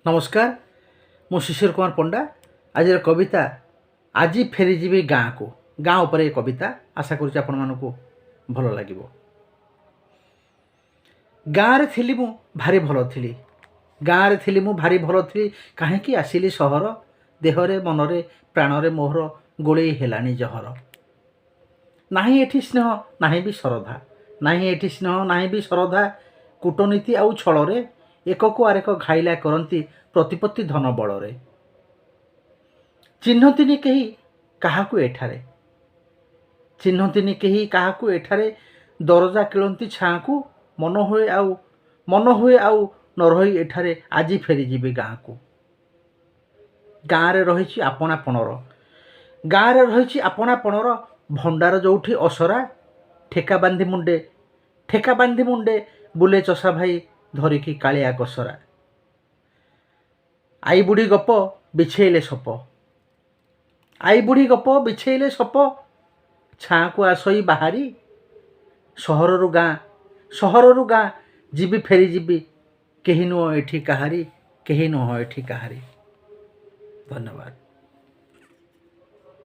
नमस्कार मु शिशिर कुमार पंडा आज कविता आज फेरीजी गाँ को गाँ उपर कविता आशा करुच्ची आपण मानक भल लगे। गाँव रे थी मु भारी भल थी गाँव रे थी मु भारी भल थी कहीं आसिली सहर देहरे मनरे प्राणरे मोहर गोले हेलानी जहर नाही एठी स्नेह नाही भी श्रद्धा नाही एठी स्नेह नाही भी श्रद्धा कूटनीति आउ छल एक को आरेक घाइला करती प्रतिपत्ति धन बल चिन्हतिनी कही काहाकू एठारे चिन्हतिनी कही काहाकू एठारे दरजा किलती छाँ को मन हुए आउ न रही एठारे आज फेरीजी गाँ को गाँव रे रही आपणापणर गाँव रे रही आपणापणर भंडार जोठी असरा ठेका बांधी मुंडे बुले चषा भाई धरिकी कालिया कसरा आई बुढ़ी गप बिछेले सप आई बुढ़ी गप बिछेले सप छाँ को आसई बाहरी सहररु गाँ जीवी फेरी जीवी केही नुह एठी काहारी केही नुह एठी काहारी। धन्यवाद।